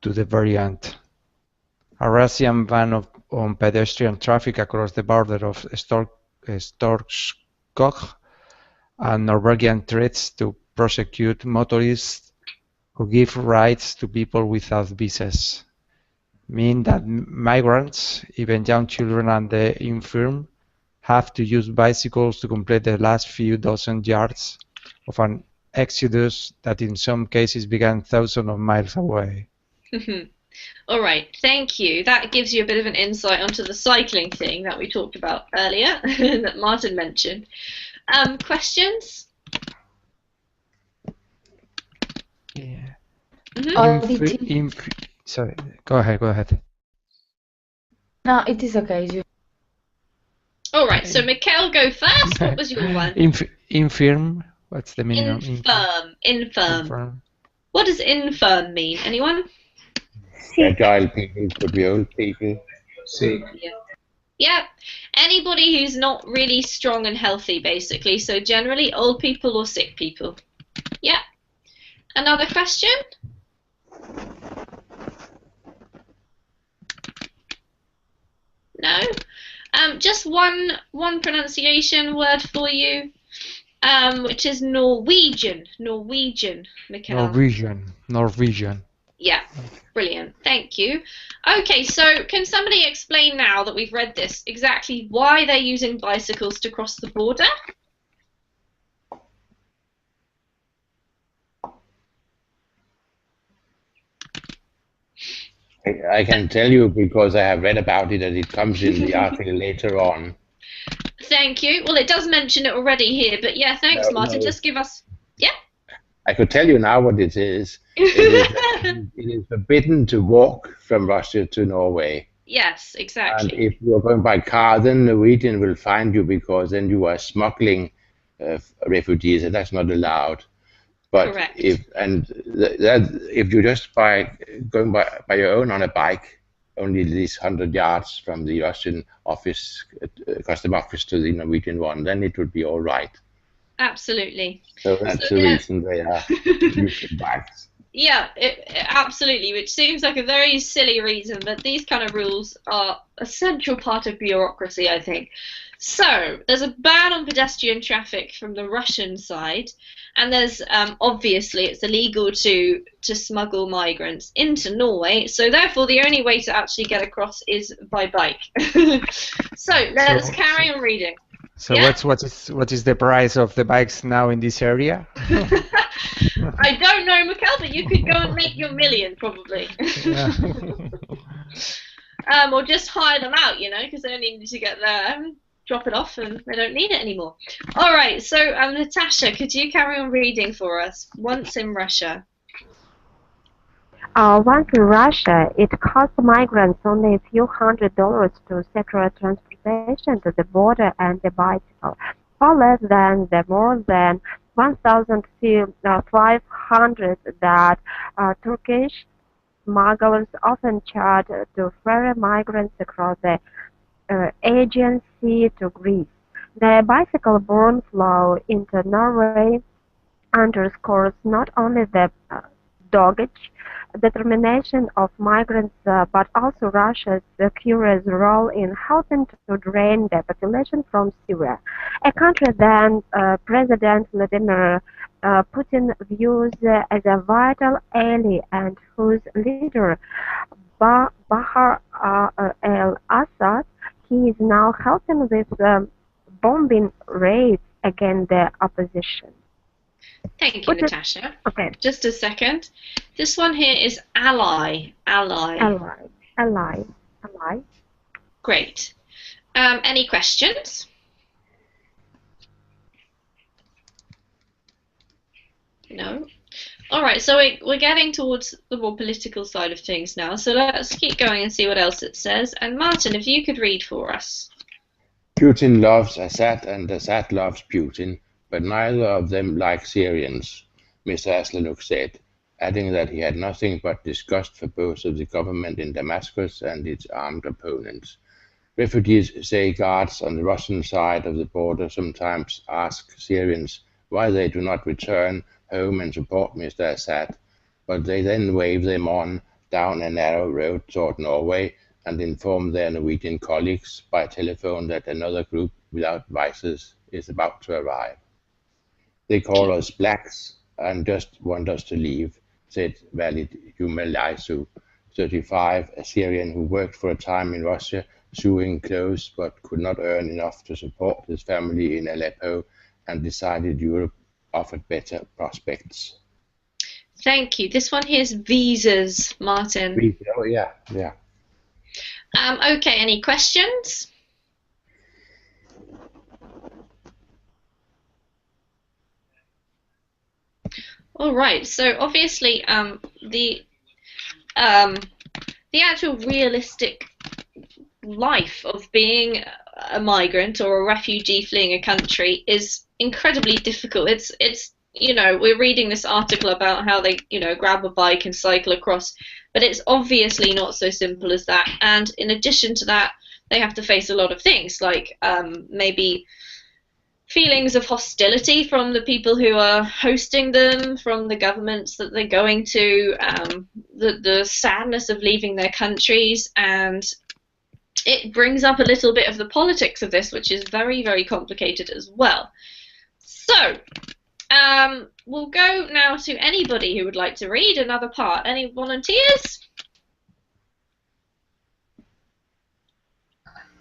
to the very end. A Russian ban on pedestrian traffic across the border of Storskog and Norwegian threats to prosecute motorists who give rides to people without visas mean that migrants, even young children and the infirm, have to use bicycles to complete the last few dozen yards of an exodus that in some cases began thousands of miles away. All right, thank you. That gives you a bit of an insight onto the cycling thing that we talked about earlier, that Martin mentioned. Questions? Yeah. Sorry, go ahead. No, it is okay. All right, so Mikkel, go first. What was your one? Infirm. What's the meaning of infirm? What does infirm mean? Anyone? Fragile people, could be old people. Sick. Yeah. Anybody who's not really strong and healthy, basically. So generally old people or sick people. Yeah. Another question? No? Just one pronunciation word for you, which is Norwegian. Norwegian, Mikkel. Norwegian. Yeah, brilliant. Thank you. Okay, so can somebody explain now that we've read this exactly why they're using bicycles to cross the border? I can tell you because I have read about it and it comes in the article later on. Thank you. Well, it does mention it already here, but yeah, thanks, Martin. Just give us... Yeah? I could tell you now what it is. It is forbidden to walk from Russia to Norway. Yes, exactly. And if you are going by car, then Norwegian will find you because then you are smuggling refugees, and that's not allowed. But correct. if you just going by your own on a bike, only these 100 yards from the Russian office, custom office to the Norwegian one, then it would be all right. Absolutely. So that's the reason they are using bikes. Yeah, absolutely, which seems like a very silly reason, but these kind of rules are a central part of bureaucracy, I think. So, there's a ban on pedestrian traffic from the Russian side, and there's, obviously, it's illegal to smuggle migrants into Norway, so therefore the only way to actually get across is by bike. So, let's carry on reading. So yeah? what is the price of the bikes now in this area? I don't know, Mikkel, but you could go and make your million probably. Yeah. Or just hire them out, because they only need to get there, drop it off, and they don't need it anymore. All right, so Natasha, could you carry on reading for us? Once in Russia. Once in Russia, it costs migrants only a few $100s to secure transportation to the border and the bicycle, far less than the more than 1,500 that Turkish smugglers often charge to ferry migrants across the Aegean Sea to Greece. The bicycle-borne flow into Norway underscores not only the dogged determination of migrants, but also Russia's curious role in helping to drain the population from Syria, a country that President Vladimir Putin views as a vital ally and whose leader, Bashar al-Assad, he is now helping with bombing raids against the opposition. Thank you, Natasha. Okay. Just a second. This one here is ally. Great. Any questions? No? All right, so we're getting towards the more political side of things now, so let's keep going and see what else it says. And Martin, if you could read for us. Putin loves Assad and Assad loves Putin, but neither of them like Syrians, Mr. Aslanuk said, adding that he had nothing but disgust for both of the government in Damascus and its armed opponents. Refugees say guards on the Russian side of the border sometimes ask Syrians why they do not return home and support Mr. Assad, but they then wave them on down a narrow road toward Norway and inform their Norwegian colleagues by telephone that another group without visors is about to arrive. They call us blacks and just want us to leave, said Valid Jumelaisu, 35, a Syrian who worked for a time in Russia sewing clothes but could not earn enough to support his family in Aleppo and decided Europe offered better prospects. Thank you. This one here is visas, Martin. Oh, yeah. Okay, any questions? All right. So obviously, the actual realistic life of being a migrant or a refugee fleeing a country is incredibly difficult. It's we're reading this article about how they grab a bike and cycle across, but it's obviously not so simple as that. And in addition to that, they have to face a lot of things like maybe feelings of hostility from the people who are hosting them, from the governments that they're going to, the sadness of leaving their countries, and it brings up a little bit of the politics of this, which is very, very complicated as well. So, we'll go now to anybody who would like to read another part. Any volunteers?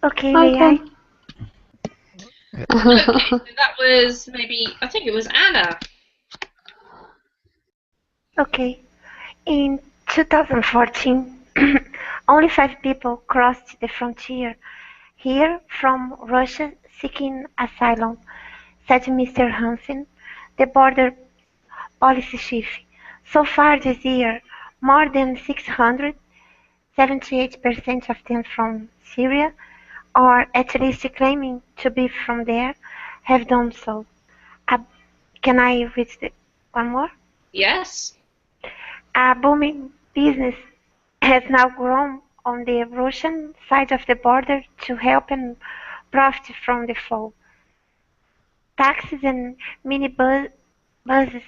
Okay, may I? Okay, so that was maybe, I think it was Anna. Okay. In 2014, only 5 people crossed the frontier here from Russia seeking asylum, said Mr. Hansen, the border policy chief. So far this year, more than 600, 78% of them from Syria, or at least claiming to be from there, have done so. Can I read one more? Yes. A booming business has now grown on the Russian side of the border to help and profit from the flow. Taxis and minibuses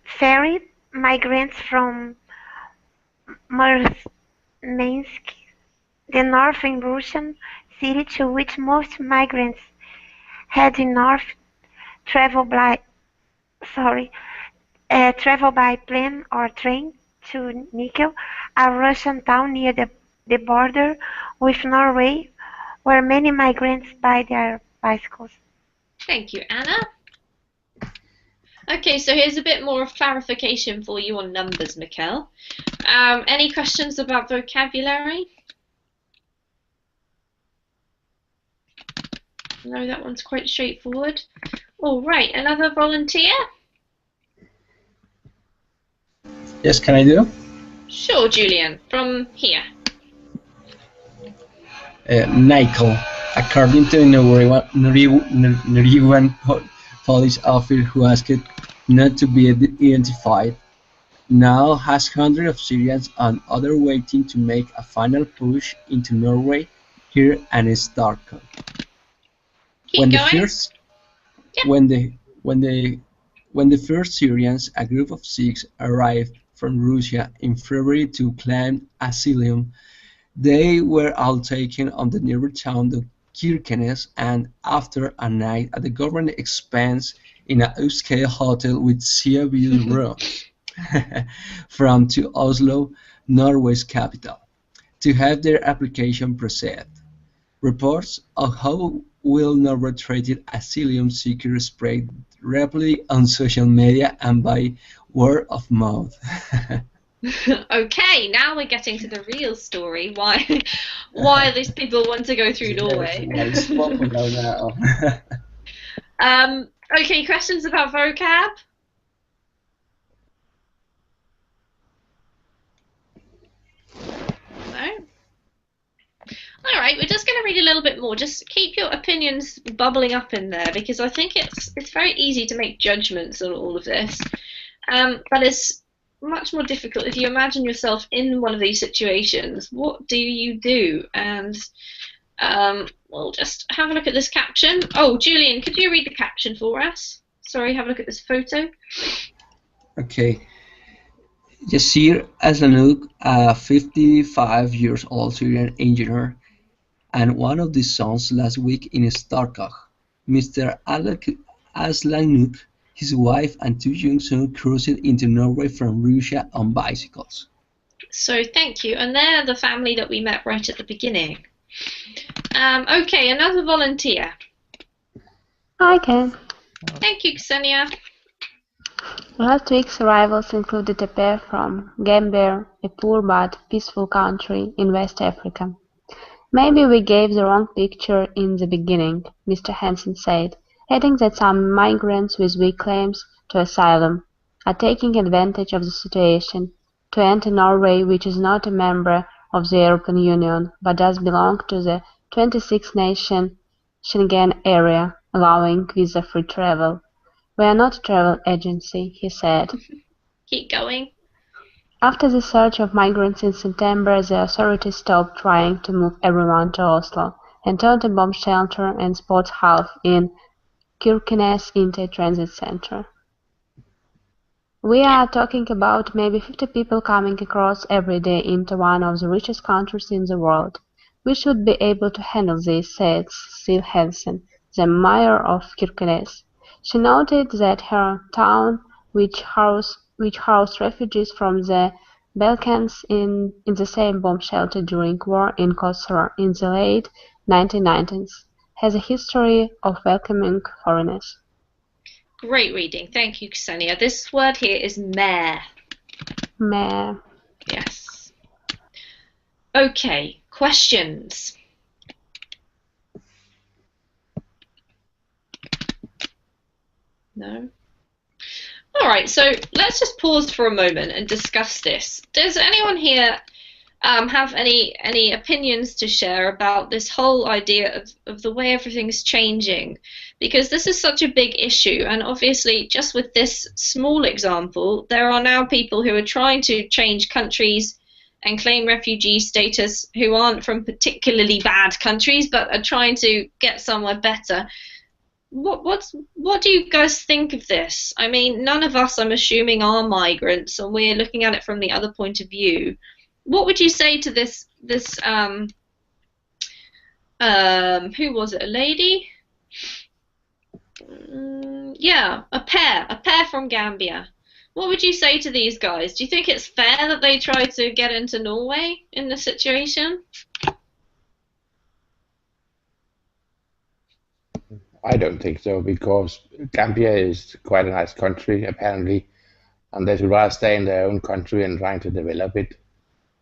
ferry migrants from Murmansk, the northern Russian city to which most migrants heading north travel by plane or train to Nikel, a Russian town near the border with Norway, where many migrants buy their bicycles. Thank you, Anna. Okay, so here's a bit more of clarification for you on numbers, Mikkel. Any questions about vocabulary? No, that one's quite straightforward. All right, another volunteer? Yes, can I do? Sure, Julian, from here. Nickel, according to Norwegian police officer who asked not to be identified, now has hundreds of Syrians and others waiting to make a final push into Norway here and Stockholm. When the first Syrians, a group of 6, arrived from Russia in February to claim asylum, they were all taken on the nearby town of Kirkenes, and after a night at the government expense in an upscale hotel with civil rooms, from to Oslo, Norway's capital, to have their application processed. Reports of how well Norway treated asylum seekers spread rapidly on social media and by word of mouth. Okay, now we're getting to the real story. Why these people want to go through Norway? Okay, questions about vocab? No? Alright, we're just going to read a little bit more. Just keep your opinions bubbling up in there, because I think it's very easy to make judgments on all of this. But much more difficult. If you imagine yourself in one of these situations, what do you do? And we'll just have a look at this caption. Oh, Julian, could you read the caption for us? Sorry, have a look at this photo. Okay. Yasir Aslanouk, a 55-year-old Syrian engineer, and one of the sons last week in Starkach. Mr. Aslanouk, his wife, and 2 young sons crossed into Norway from Russia on bicycles. So thank you, and they're the family that we met right at the beginning. Okay, another volunteer. I can. Thank you, Ksenia. Last week's arrivals included a pair from Gambia, a poor but peaceful country in West Africa. Maybe we gave the wrong picture in the beginning, Mr. Hansen said, adding that some migrants with weak claims to asylum are taking advantage of the situation to enter Norway, which is not a member of the European Union, but does belong to the 26-nation Schengen area, allowing visa-free travel. We are not a travel agency, he said. Keep going. After the surge of migrants in September, the authorities stopped trying to move everyone to Oslo and turned a bomb shelter and sports hall in Kirkenes into a transit center. We are talking about maybe 50 people coming across every day into one of the richest countries in the world. We should be able to handle this, said Siv Hansen, the mayor of Kirkenes. She noted that her town, which housed refugees from the Balkans in the same bomb shelter during war in Kosovo in the late 1990s, has a history of welcoming foreigners. Great reading. Thank you, Ksenia. This word here is mayor. Mayor. Yes. Okay, questions? No? All right, so let's just pause for a moment and discuss this. Does anyone here have any opinions to share about this whole idea of the way everything's changing? Because this is such a big issue, and obviously just with this small example, there are now people who are trying to change countries and claim refugee status who aren't from particularly bad countries but are trying to get somewhere better. What do you guys think of this? I mean, none of us, I'm assuming, are migrants, and we're looking at it from the other point of view. What would you say to this who was it, a lady? Yeah, a pair from Gambia. What would you say to these guys? Do you think it's fair that they try to get into Norway in this situation? I don't think so, because Gambia is quite a nice country, apparently, and they should rather stay in their own country and trying to develop it.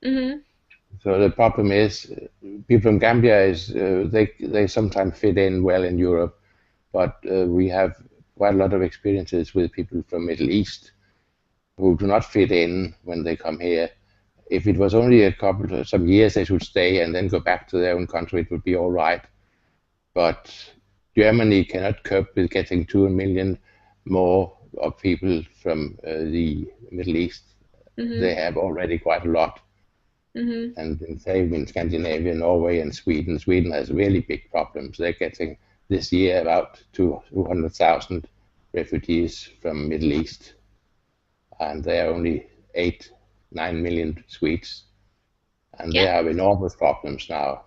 Mm-hmm. So the problem is, people from Gambia is they sometimes fit in well in Europe, but we have quite a lot of experiences with people from Middle East who do not fit in when they come here. If it was only some years they should stay and then go back to their own country, it would be all right. But Germany cannot cope with getting 2 million more of people from the Middle East. Mm-hmm. They have already quite a lot. Mm-hmm. And in Scandinavia, Norway and Sweden. Sweden has really big problems. They're getting this year about 200,000 refugees from Middle East. And there are only 8-9 million Swedes. And they have enormous problems now.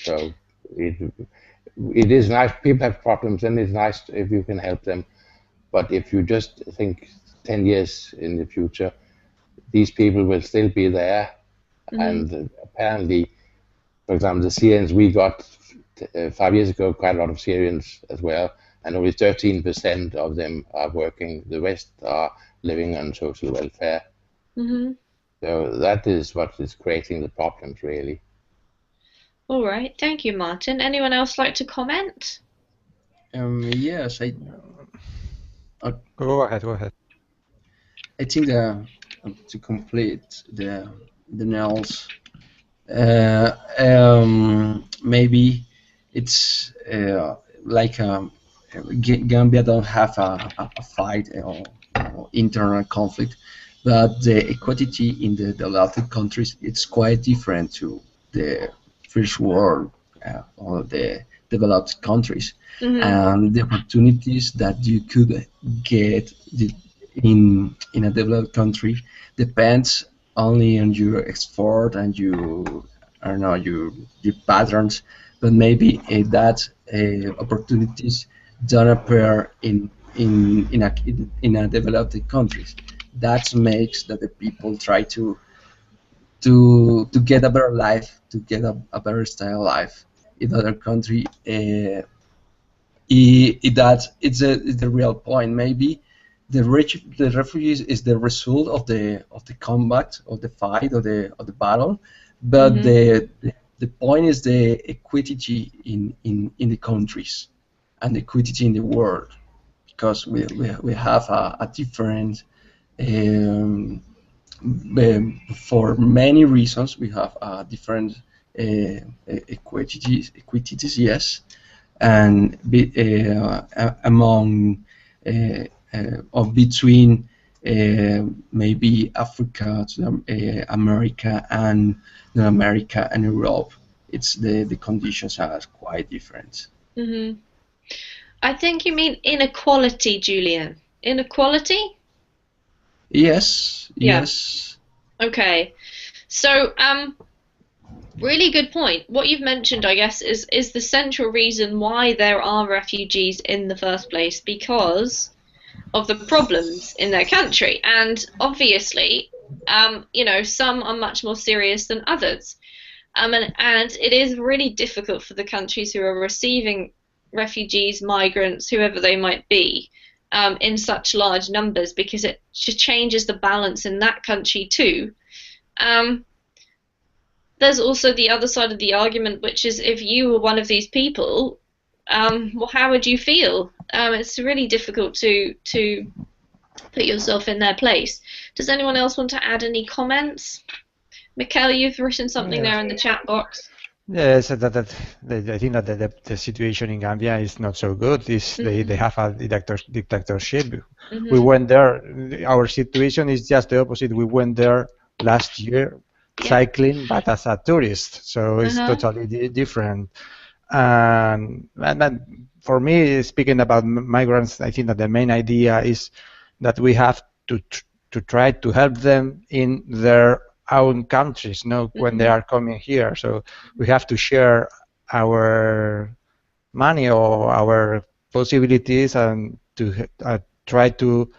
So it is nice. People have problems, and it's nice if you can help them. But if you just think 10 years in the future, these people will still be there. Mm-hmm. And apparently, for example, the Syrians, we got 5 years ago quite a lot of Syrians as well, and only 13% of them are working. The rest are living on social welfare. Mm-hmm. So that is what is creating the problems, really. All right, thank you, Martin. Anyone else like to comment? Yes, Go ahead. I think to complete the nails, maybe it's like Gambia don't have a fight or internal conflict, but the equality in the developed countries it's quite different to the first world or the developed countries, and the opportunities that you could get in a developed country depends only on your export and I don't know your patterns, but maybe that opportunities don't appear in a developed countries. That makes that the people try to get a better life, to get a better style life in other country. That it's the real point. Maybe the refugees is the result of the combat, of the fight, of the battle, but the point is the equity in the countries and the equity in the world, because we have a different for many reasons we have different equities, yes, and among or between maybe Africa to America and North America and Europe, it's the conditions are quite different. I think you mean inequality, Julian. Inequality? Yes. Yeah. Yes. Okay. So, really good point. What you've mentioned, I guess, is the central reason why there are refugees in the first place, because of the problems in their country. And obviously, you know, some are much more serious than others. And it is really difficult for the countries who are receiving refugees, migrants, whoever they might be, in such large numbers, because it just changes the balance in that country too. There's also the other side of the argument, which is if you were one of these people, well, how would you feel? It's really difficult to put yourself in their place. Does anyone else want to add any comments? Mikel, you've written something there in the chat box. Yes, I think that the situation in Gambia is not so good. They have a dictatorship. We went there. Our situation is just the opposite. We went there last year cycling, but as a tourist, so it's totally different. And for me, speaking about migrants, I think that the main idea is that we have to try to help them in their own countries, when they are coming here. So we have to share our money or our possibilities and to try to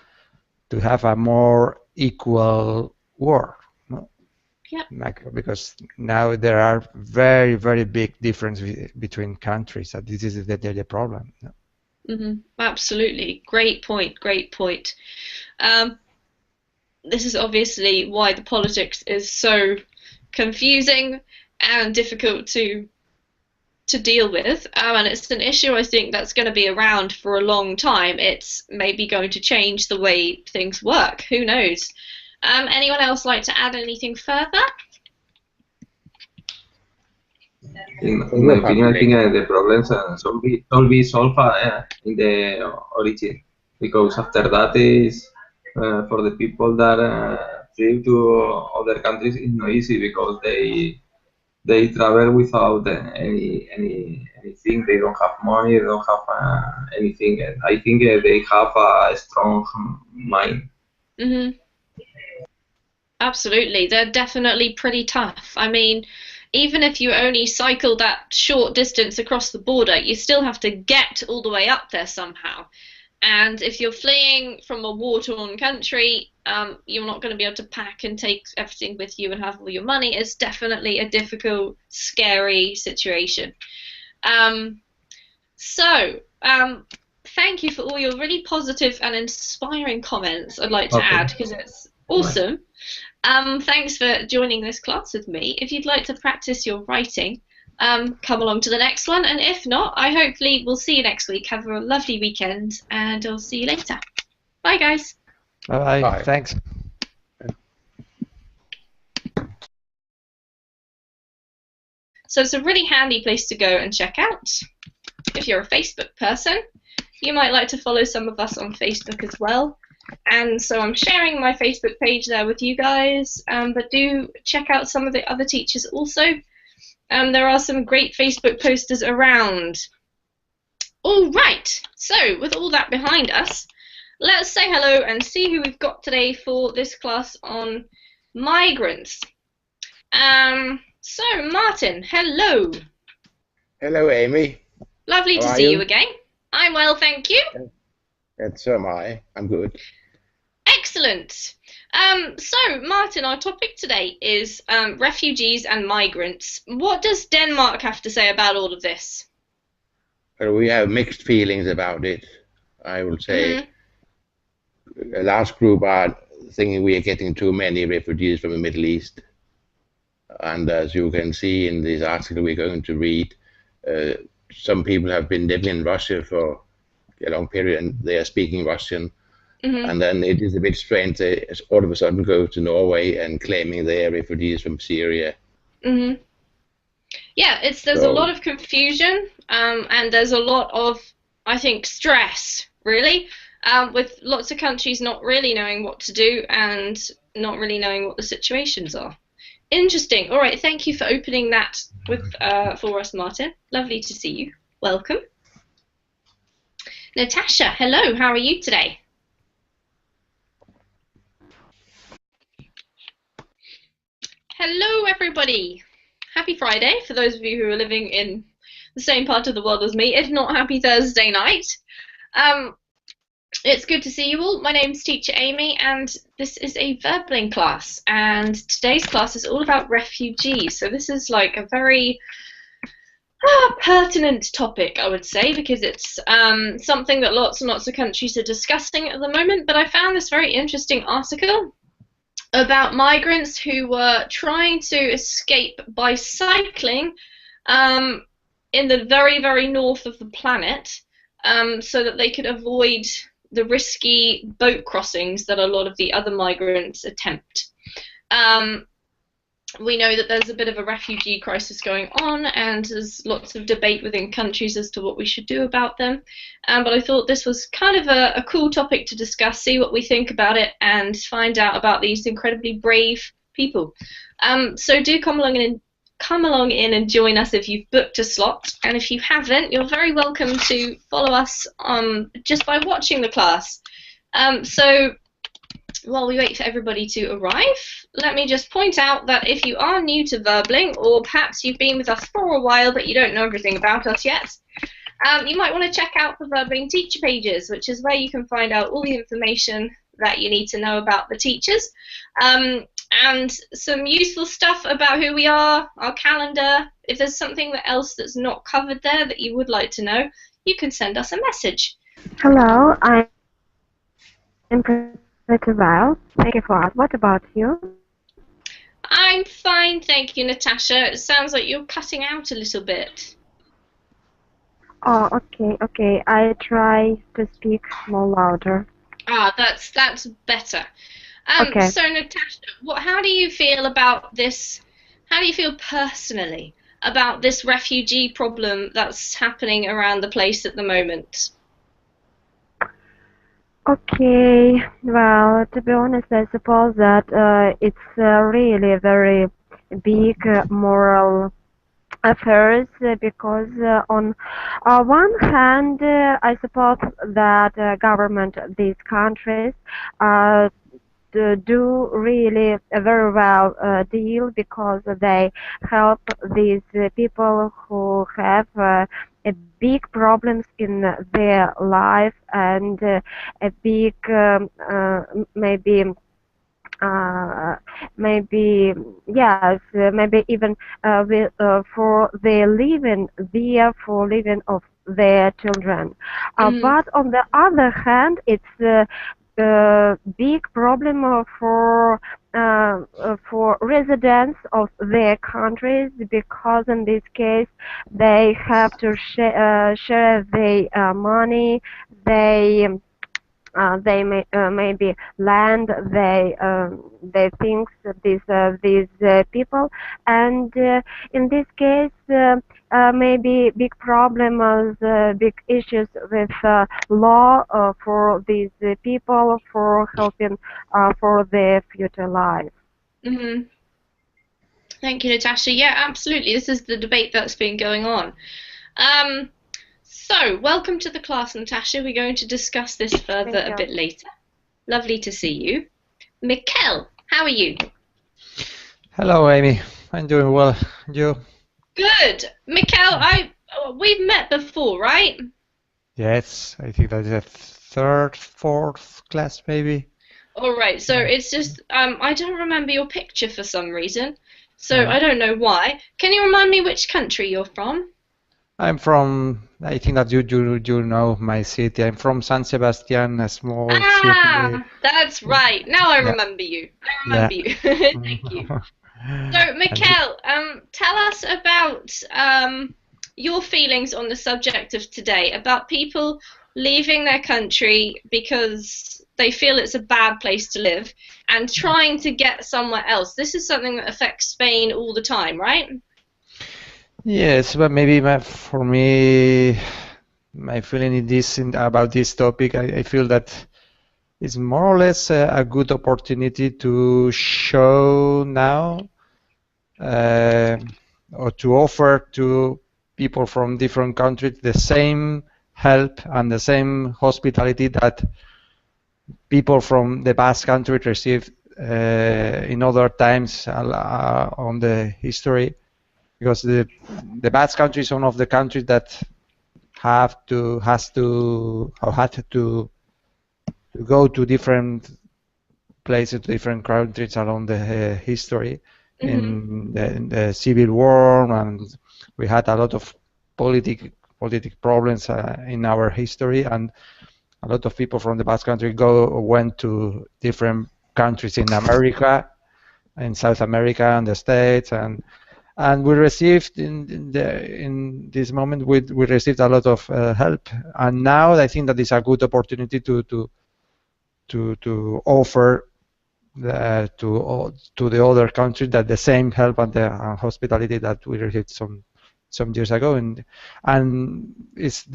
have a more equal world. Because now there are very, very big differences between countries. So this is the problem. Absolutely. Great point. Great point. This is obviously why the politics is so confusing and difficult to deal with, and it's an issue I think that's going to be around for a long time. It's maybe going to change the way things work. Who knows? Anyone else like to add anything further? In my opinion, I think the problems will be solved in the origin, because after that is for the people that flee to other countries is not easy, because they travel without anything. They don't have money. They don't have anything. I think they have a strong mind. Absolutely, they're definitely pretty tough. I mean, even if you only cycle that short distance across the border, you still have to get all the way up there somehow. And if you're fleeing from a war-torn country, you're not going to be able to pack and take everything with you and have all your money. It's definitely a difficult, scary situation. Thank you for all your really positive and inspiring comments, I'd like to add, because it's awesome. Thanks for joining this class with me. If you'd like to practice your writing, come along to the next one, and if not, I hopefully will see you next week. Have a lovely weekend, and I'll see you later. Bye, guys. Bye. Thanks. So it's a really handy place to go and check out. If you're a Facebook person, you might like to follow some of us on Facebook as well. And so I'm sharing my Facebook page there with you guys, but do check out some of the other teachers also. There are some great Facebook posters around. All right, so with all that behind us, let's say hello and see who we've got today for this class on migrants. So Martin, hello. Hello, Amy. Lovely to see you again. I'm well, thank you. And so am I. I'm good. Excellent. So, Martin, our topic today is refugees and migrants. What does Denmark have to say about all of this? Well, we have mixed feelings about it. I will say a large group are thinking we are getting too many refugees from the Middle East. And as you can see in this article we're going to read, some people have been living in Russia for a long period and they are speaking Russian. And then it is a bit strange they all of a sudden go to Norway and claiming they are refugees from Syria. Yeah, there's a lot of confusion and there's a lot of, I think, stress, really, with lots of countries not really knowing what to do and not really knowing what the situations are. Interesting. All right, thank you for opening that for us, Martin. Lovely to see you. Welcome. Natasha, hello, how are you today? Hello, everybody. Happy Friday for those of you who are living in the same part of the world as me. If not, happy Thursday night. It's good to see you all. My name's Teacher Amy, and this is a Verbling class. And today's class is all about refugees. So this is like a very pertinent topic, I would say, because it's something that lots and lots of countries are discussing at the moment. But I found this very interesting article about migrants who were trying to escape by cycling in the very, very north of the planet so that they could avoid the risky boat crossings that a lot of the other migrants attempt. We know that there's a bit of a refugee crisis going on and there's lots of debate within countries as to what we should do about them. But I thought this was kind of a cool topic to discuss, see what we think about it and find out about these incredibly brave people. So do come along in and join us if you've booked a slot. And if you haven't, you're very welcome to follow us just by watching the class. So while we wait for everybody to arrive, let me just point out that if you are new to Verbling, or perhaps you've been with us for a while but you don't know everything about us yet, you might want to check out the Verbling teacher pages, which is where you can find out all the information that you need to know about the teachers, and some useful stuff about who we are, our calendar. If there's something else that's not covered there that you would like to know, you can send us a message. Hello, I'm pretty well. Thank you for asking. What about you? I'm fine, thank you, Natasha. It sounds like you're cutting out a little bit. Oh, okay. I try to speak more louder. Ah, that's better. Okay. So, Natasha, how do you feel about this? How do you feel personally about this refugee problem that's happening around the place at the moment? Okay, well, to be honest, I suppose that it's really a very big moral affairs because on one hand, I suppose that government of these countries do really a very well deal because they help these people who have big problems in their life and a big maybe yes, maybe even for their living there, for living of their children. But on the other hand, it's big problem for residents of their countries because in this case they have to share their money, they they maybe land they think these people, and in this case maybe big problems, big issues with law for these people for helping for their future life. Mm-hmm. Thank you, Natasha. Yeah, absolutely. This is the debate that's been going on. So, welcome to the class, Natasha. We're going to discuss this further a bit later. Lovely to see you. Mikkel, how are you? Hello, Amy. I'm doing well. You? Good. Mikkel, we've met before, right? Yes, I think that is a third, fourth class, maybe. All right. So it's just I don't remember your picture for some reason, so I don't know why. Can you remind me which country you're from? I'm from, I think that you know my city. I'm from San Sebastian, a small city. That's right. Now I remember you. I remember you. Thank you. So, Mikkel, tell us about your feelings on the subject of today, about people leaving their country because they feel it's a bad place to live and trying to get somewhere else. This is something that affects Spain all the time, right? Yes, but maybe for me, my feeling about this topic, I feel that it's more or less a good opportunity to show now or to offer to people from different countries the same help and the same hospitality that people from the Basque country received in other times on the history. Because the Basque country is one of the countries that had to go to different places, different countries along the history. In the Civil War, and we had a lot of politic problems in our history, and a lot of people from the Basque country went to different countries in America, in South America, and the States, and we received in this moment we received a lot of help, and now I think that is a good opportunity to offer to the other countries that the same help and the hospitality that we received some years ago, and this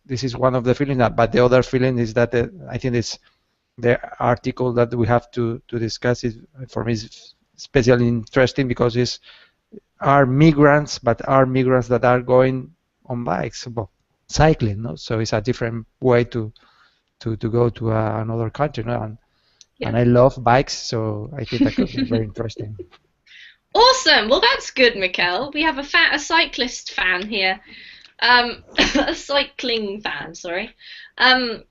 is one of the feelings. But the other feeling is that I think it's the article that we have to discuss is for me is especially interesting because are migrants, but are migrants that are going on bikes, cycling, no? So it's a different way to go to another country, no? And I love bikes, so I think that could be very interesting. Awesome. Well, that's good, Mikkel. We have a cyclist fan here. A cycling fan, sorry.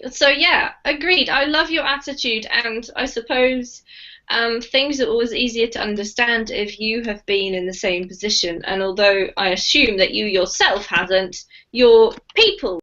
So yeah, agreed. I love your attitude, and I suppose things are always easier to understand if you have been in the same position. And although I assume that you yourself hasn't, your people